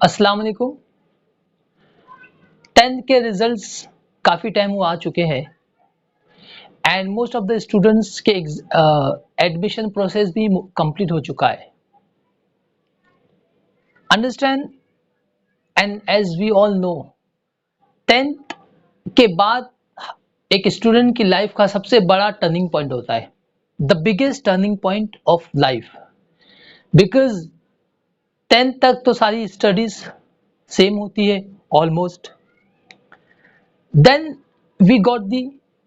अस्सलाम वालेकुम। 10th के रिजल्ट्स काफ़ी टाइम वो आ चुके हैं and most of the students के एडमिशन प्रोसेस भी कंप्लीट हो चुका है। Understand and as we all know 10th के बाद एक स्टूडेंट की लाइफ का सबसे बड़ा टर्निंग पॉइंट होता है, the biggest turning point of life, because 10th तक तो सारी स्टडीज सेम होती है almost. Then we got the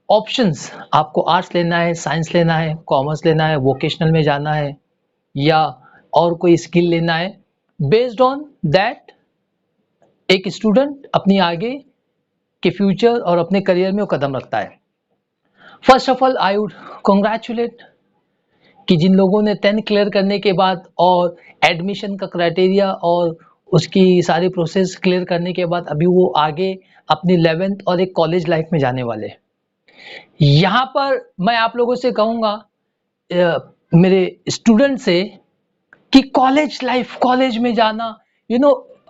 options, आपको आर्ट्स लेना है, साइंस लेना है, कॉमर्स लेना है, वोकेशनल में जाना है या और कोई स्किल लेना है। बेस्ड ऑन दैट एक स्टूडेंट अपनी आगे के फ्यूचर और अपने करियर में वो कदम रखता है। First of all I would congratulate कि जिन लोगों ने 10th क्लियर करने के बाद और एडमिशन का क्राइटेरिया और उसकी सारी प्रोसेस क्लियर करने के बाद अभी वो आगे अपनी 11th और एक कॉलेज लाइफ में जाने वाले। यहाँ पर मैं आप लोगों से कहूँगा, मेरे स्टूडेंट से, कि कॉलेज लाइफ, कॉलेज में जाना,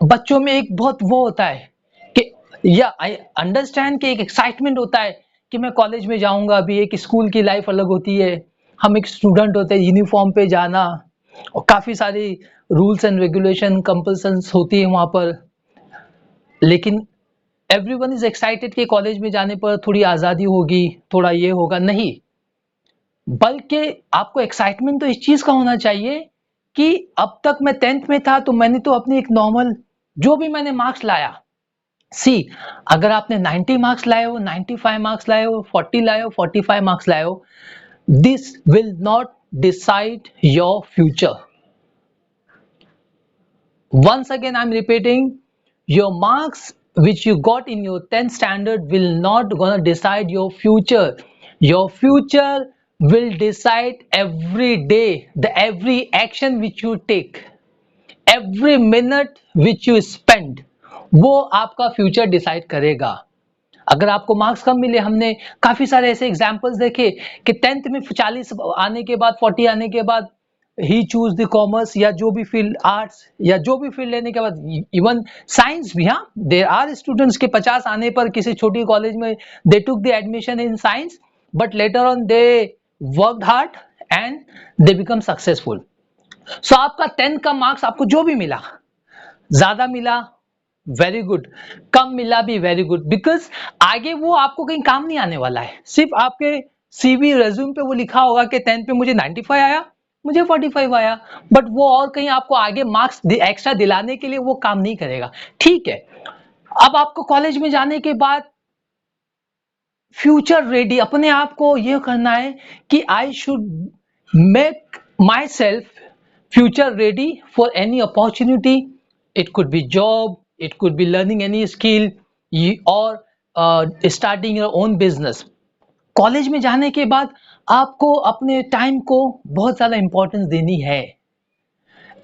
बच्चों में एक बहुत वो होता है कि या आई अंडरस्टैंड कि एक एक्साइटमेंट होता है कि मैं कॉलेज में जाऊंगा। अभी एक स्कूल की लाइफ अलग होती है, हम एक स्टूडेंट होते हैं, यूनिफॉर्म पे जाना और काफ़ी सारी रूल्स एंड रेगुलेशन कंपल्सन्स होती है वहाँ पर। लेकिन एवरीवन इज एक्साइटेड कि कॉलेज में जाने पर थोड़ी आज़ादी होगी, थोड़ा ये होगा, नहीं, बल्कि आपको एक्साइटमेंट तो इस चीज़ का होना चाहिए कि अब तक मैं 10th में था तो मैंने तो अपनी एक नॉर्मल जो भी मैंने मार्क्स लाया, अगर आपने 90 मार्क्स लाए हो, 95 मार्क्स लाए हो, 40 लाए हो, 45 मार्क्स लाए हो, this will not decide your future. Once again I'm repeating, your marks which you got in your 10th standard will not gonna decide your future. Your future will decide every day, every action which you take, every minute which you spend, वो आपका future decide करेगा। अगर आपको marks कम मिले, हमने काफी सारे ऐसे एग्जांपल्स देखे कि 10th में 40 आने के बाद, 40 आने के बाद ही चूज द कॉमर्स या जो भी फील्ड, आर्ट्स या जो भी फील्ड लेने के बाद, इवन साइंस भी, हाँ, देयर आर स्टूडेंट्स के 50 आने पर किसी छोटी कॉलेज में they took the admission in science, but later on they worked hard and they become successful. So आपका 10th का मार्क्स आपको जो भी मिला, ज्यादा मिला वेरी गुड, कम मिला भी वेरी गुड, बिकॉज आगे वो आपको कहीं काम नहीं आने वाला है। सिर्फ आपके सीवी रेज्यूम पे वो लिखा होगा कि 10th पे मुझे 95 आया, मुझे 45 आया, बट वो और कहीं आपको आगे मार्क्स एक्स्ट्रा दिलाने के लिए वो काम नहीं करेगा। ठीक है, अब आपको कॉलेज में जाने के बाद फ्यूचर रेडी, अपने आप को ये करना है कि I should make my self future ready for any opportunity. It could be job, it could be learning any skill or starting your own business. College में जाने के बाद आपको अपने टाइम को बहुत ज्यादा इंपॉर्टेंस देनी है।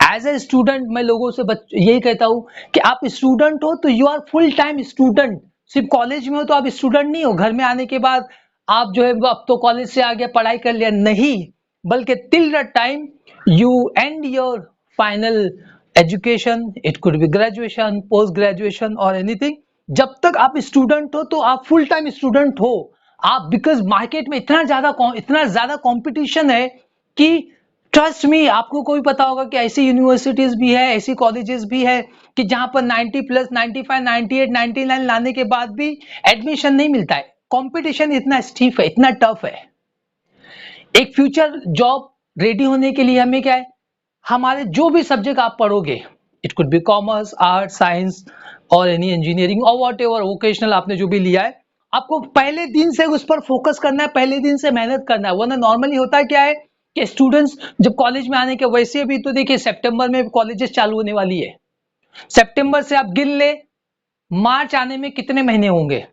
एज ए स्टूडेंट मैं लोगों से यही कहता हूं कि आप स्टूडेंट हो तो you are full time student. सिर्फ कॉलेज में हो तो आप स्टूडेंट नहीं हो, घर में आने के बाद आप जो है अब तो कॉलेज से आ गया, पढ़ाई कर लिया, नहीं, बल्कि till the time you and your final education, it could be graduation, post graduation और एनीथिंग, जब तक आप स्टूडेंट हो तो आप फुल टाइम स्टूडेंट हो आप, बिकॉज मार्केट में इतना ज्यादा कंपटीशन है कि ट्रस्ट मी, आपको कोई पता होगा कि ऐसी यूनिवर्सिटीज भी है, ऐसी कॉलेजेस भी है कि जहां पर 90 प्लस, 95, 98, 99 लाने के बाद भी एडमिशन नहीं मिलता है। कंपटीशन इतना स्टीफ है, इतना टफ है। एक फ्यूचर जॉब रेडी होने के लिए हमें क्या है, हमारे जो भी सब्जेक्ट आप पढ़ोगे, it could be commerce, art, science और एनी इंजीनियरिंग और वॉट एवर वोकेशनल आपने जो भी लिया है, आपको पहले दिन से उस पर फोकस करना है, पहले दिन से मेहनत करना है। वरना नॉर्मली होता क्या है कि स्टूडेंट्स जब कॉलेज में आने के, वैसे भी तो देखिए सितंबर में कॉलेजेस चालू होने वाली है, सितंबर से आप गिन ले, मार्च आने में कितने महीने होंगे,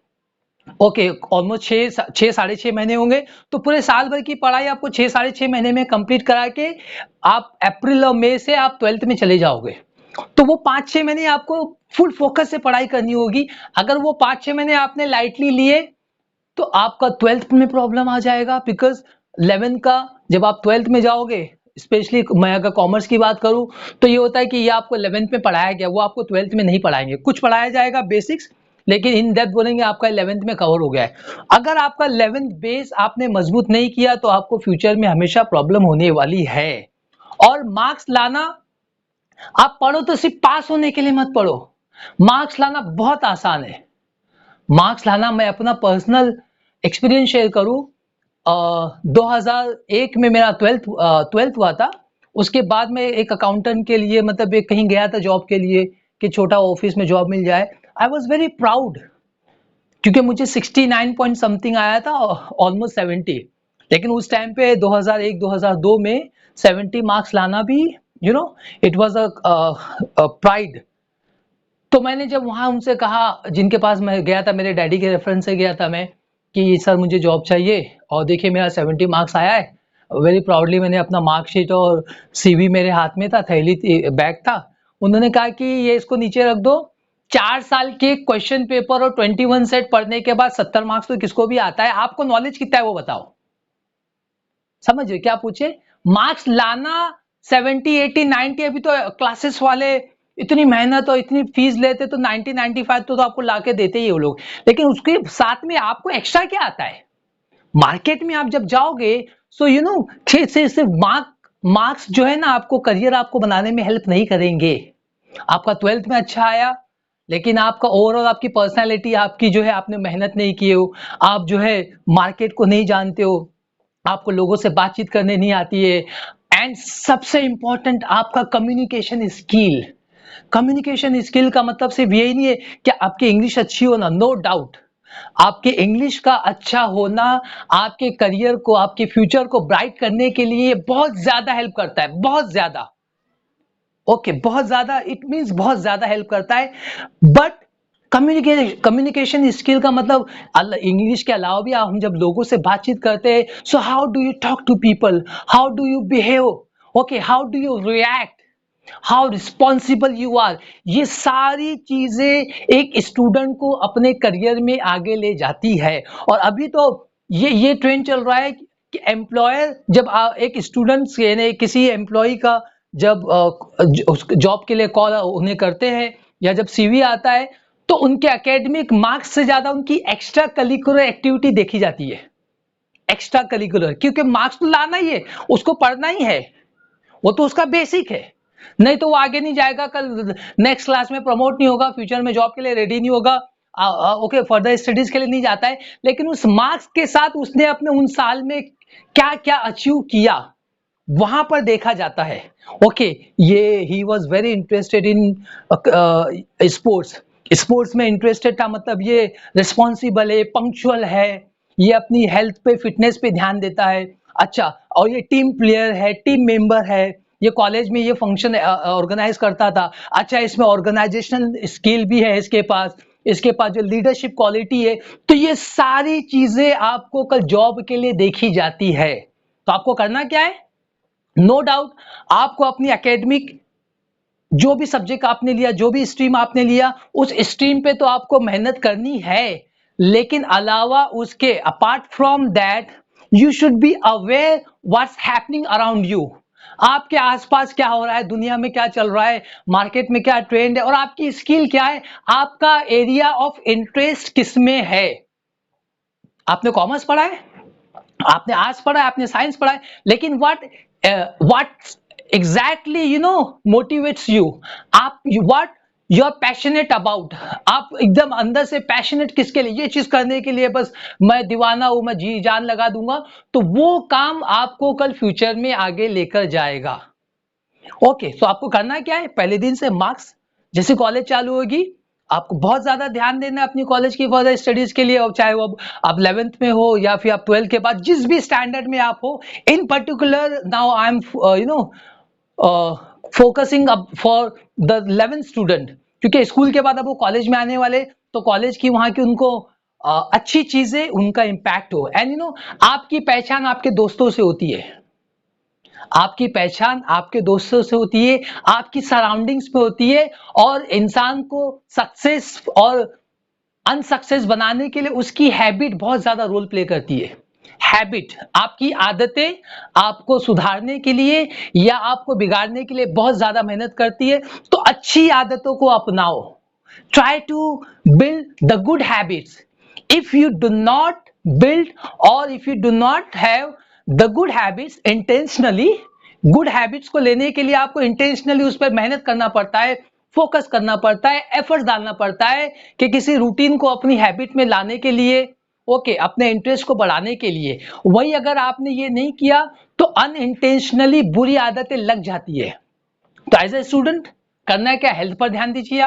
ओके, ऑलमोस्ट 6 साढ़े 6 महीने होंगे, तो पूरे साल भर की पढ़ाई आपको 6 साढ़े 6 महीने में कंप्लीट करा के आप अप्रैल और मई से आप 12th में चले जाओगे। तो वो 5-6 महीने आपको फुल फोकस से पढ़ाई करनी होगी। अगर वो 5-6 महीने आपने लाइटली लिए तो आपका 12th में प्रॉब्लम आ जाएगा, बिकॉज 11th का जब आप 12th में जाओगे, स्पेशली मैं अगर कॉमर्स की बात करूं तो ये होता है कि ये आपको 11th में पढ़ाया गया, वो आपको 12th में नहीं पढ़ाएंगे, कुछ पढ़ाया जाएगा बेसिक्स, लेकिन इन डेप्थ बोलेंगे आपका 11th में कवर हो गया है। अगर आपका 11th बेस आपने मजबूत नहीं किया तो आपको फ्यूचर में हमेशा प्रॉब्लम होने वाली है। और मार्क्स लाना, आप पढ़ो तो सिर्फ पास होने के लिए मत पढ़ो, मार्क्स लाना बहुत आसान है। मार्क्स लाना, मैं अपना पर्सनल एक्सपीरियंस शेयर करूं, 2001 में मेरा ट्वेल्थ हुआ था। उसके बाद में एक अकाउंटेंट के लिए, मतलब एक कहीं गया था जॉब के लिए कि छोटा ऑफिस में जॉब मिल जाए। आई वॉज वेरी प्राउड, क्योंकि मुझे 69 पॉइंट समथिंग आया था, ऑलमोस्ट 70। लेकिन उस टाइम पे 2001-2002 में 70 मार्क्स लाना भी, इट वॉज अ प्राइड। तो मैंने जब वहां उनसे कहा, जिनके पास मैं गया था, मेरे डैडी के रेफरेंस से गया था मैं, कि सर मुझे जॉब चाहिए और देखिए मेरा 70 मार्क्स आया है। वेरी प्राउडली मैंने अपना मार्कशीट और सीवी मेरे हाथ में था, थैली बैग था। उन्होंने कहा कि ये इसको नीचे रख दो, 4 साल के क्वेश्चन पेपर और 21 सेट पढ़ने के बाद 70 मार्क्स तो किसको भी आता है, आपको नॉलेज कितना है वो बताओ। समझ रहे क्या पूछे? मार्क्स लाना 70, 80, 90, अभी तो क्लासेस वाले इतनी मेहनत और इतनी फीस लेते तो 90, 95 तो आपको लाके देते ही वो लोग। लेकिन उसके साथ में आपको एक्स्ट्रा क्या आता है? मार्केट में आप जब जाओगे, सो सिर्फ मार्क्स जो है ना, आपको करियर आपको बनाने में हेल्प नहीं करेंगे। आपका 12th में अच्छा आया, लेकिन आपका ओवरऑल आपकी पर्सनालिटी, आपकी जो है, आपने मेहनत नहीं की हो, आप जो है मार्केट को नहीं जानते हो, आपको लोगों से बातचीत करने नहीं आती है, एंड सबसे इंपॉर्टेंट आपका कम्युनिकेशन स्किल। कम्युनिकेशन स्किल का मतलब सिर्फ यही नहीं है कि आपकी इंग्लिश अच्छी होना, नो डाउट, आपके इंग्लिश का अच्छा होना आपके करियर को, आपके फ्यूचर को ब्राइट करने के लिए बहुत ज्यादा हेल्प करता है, बहुत ज्यादा। ओके, बहुत ज्यादा, इट मींस बहुत ज्यादा हेल्प करता है। बट कम्युनिकेशन स्किल का मतलब इंग्लिश के अलावा भी हम जब लोगों से बातचीत करते हैं, so how do you talk to people, how do you behave, okay, how do you react, how responsible you are, ये सारी चीजें एक स्टूडेंट को अपने करियर में आगे ले जाती है। और अभी तो ये ट्रेंड चल रहा है कि एम्प्लॉयर जब एक स्टूडेंट से किसी एम्प्लॉय का जब जॉब के लिए कॉल उन्हें करते हैं, या जब सीवी आता है, तो उनके एकेडमिक मार्क्स से ज्यादा उनकी एक्स्ट्रा करिकुलर एक्टिविटी देखी जाती है। एक्स्ट्रा करिकुलर, क्योंकि मार्क्स तो लाना ही है, उसको पढ़ना ही है, वो तो उसका बेसिक है। नहीं तो वो आगे नहीं जाएगा, कल नेक्स्ट क्लास में प्रमोट नहीं होगा, फ्यूचर में जॉब के लिए रेडी नहीं होगा, ओके, फर्दर स्टडीज के लिए नहीं जाता है। लेकिन उस मार्क्स के साथ उसने अपने उन साल में क्या क्या अचीव किया, वहां पर देखा जाता है। ओके, ये he was very interested in sports, sports में इंटरेस्टेड था, मतलब ये रिस्पॉन्सिबल है, पंक्चुअल है, ये अपनी हेल्थ पे, फिटनेस पे ध्यान देता है। अच्छा, और ये टीम प्लेयर है, टीम मेंबर है, ये कॉलेज में ये फंक्शन ऑर्गेनाइज करता था। अच्छा, इसमें ऑर्गेनाइजेशनल स्किल भी है इसके पास, इसके पास जो लीडरशिप क्वालिटी है। तो ये सारी चीजें आपको कल जॉब के लिए देखी जाती है। तो आपको करना क्या है? नो डाउट, आपको अपनी एकेडमिक जो भी सब्जेक्ट आपने लिया, जो भी स्ट्रीम आपने लिया, उस स्ट्रीम पे तो आपको मेहनत करनी है, लेकिन अलावा उसके, apart from that, you should be aware what's happening around you. आपके आसपास क्या हो रहा है, दुनिया में क्या चल रहा है, मार्केट में क्या ट्रेंड है, और आपकी स्किल क्या है, आपका एरिया ऑफ इंटरेस्ट किसमें है। आपने कॉमर्स पढ़ा है, आपने आर्ट्स पढ़ा है, आपने साइंस पढ़ा है, लेकिन व्हाट एग्जैक्टली मोटिवेट्स यू, आप what you are passionate about, आप एकदम अंदर से पैशनेट किसके लिए, ये चीज करने के लिए बस मैं दीवाना हूं, मैं जी जान लगा दूंगा, तो वो काम आपको कल फ्यूचर में आगे लेकर जाएगा। ओके, तो आपको करना क्या है? पहले दिन से मार्क्स, जैसे कॉलेज चालू होगी, आपको बहुत ज्यादा ध्यान देना है अपनी कॉलेज की फर्दर स्टडीज के लिए, और चाहे वो आप 11th में हो या फिर आप 12th के बाद जिस भी स्टैंडर्ड में आप हो। इन particular now I am focusing up for the 11th student, क्योंकि स्कूल के बाद अब वो कॉलेज में आने वाले, तो कॉलेज की वहां की उनको अच्छी चीजें, उनका इंपैक्ट हो। एंड आपकी पहचान आपके दोस्तों से होती है, आपकी पहचान आपके दोस्तों से होती है, आपकी सराउंडिंग्स पे होती है, और इंसान को सक्सेस और अनसक्सेस बनाने के लिए उसकी हैबिट बहुत ज्यादा रोल प्ले करती है। हैबिट, आपकी आदतें आपको सुधारने के लिए या आपको बिगाड़ने के लिए बहुत ज्यादा मेहनत करती है, तो अच्छी आदतों को अपनाओ। Try to build the good habits. If you do not build or if you do not have the good habits intentionally, good habits को लेने के लिए आपको intentionally उस पर मेहनत करना पड़ता है, फोकस करना पड़ता है, एफर्ट्स डालना पड़ता है कि किसी रूटीन को अपनी हैबिट में लाने के लिए, ओके, अपने इंटरेस्ट को बढ़ाने के लिए। वही अगर आपने ये नहीं किया तो अनइंटेंशनली बुरी आदतें लग जाती है। तो एज ए स्टूडेंट करना है क्या? हेल्थ पर ध्यान दीजिए,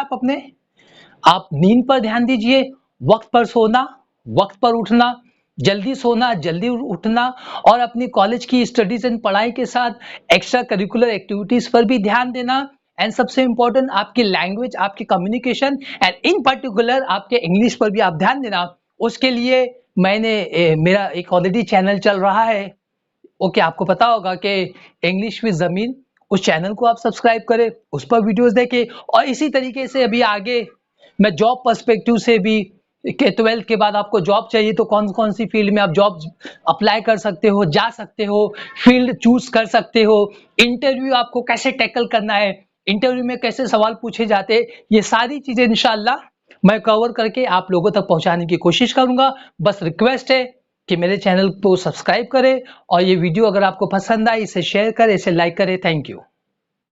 आप नींद पर ध्यान दीजिए, वक्त पर सोना, वक्त पर उठना, जल्दी सोना, जल्दी उठना, और अपनी कॉलेज की स्टडीज एंड पढ़ाई के साथ एक्स्ट्रा करिकुलर एक्टिविटीज पर भी ध्यान देना। एंड सबसे इंपॉर्टेंट आपकी लैंग्वेज, आपकी कम्युनिकेशन एंड इन पर्टिकुलर आपके इंग्लिश पर भी आप ध्यान देना। उसके लिए मेरा एक ऑलरेडी चैनल चल रहा है, ओके, आपको पता होगा कि इंग्लिश विद जमीन, उस चैनल को आप सब्सक्राइब करें, उस पर वीडियोस देखें। और इसी तरीके से अभी आगे मैं जॉब पर्सपेक्टिव से भी, कि 12th के बाद आपको जॉब चाहिए तो कौन कौन सी फील्ड में आप जॉब अप्लाई कर सकते हो, जा सकते हो, फील्ड चूज कर सकते हो, इंटरव्यू आपको कैसे टैकल करना है, इंटरव्यू में कैसे सवाल पूछे जाते हैं, ये सारी चीजें इंशाल्लाह मैं कवर करके आप लोगों तक पहुंचाने की कोशिश करूंगा। बस रिक्वेस्ट है कि मेरे चैनल को सब्सक्राइब करें और ये वीडियो अगर आपको पसंद आए इसे शेयर करें, इसे लाइक करें। Thank you.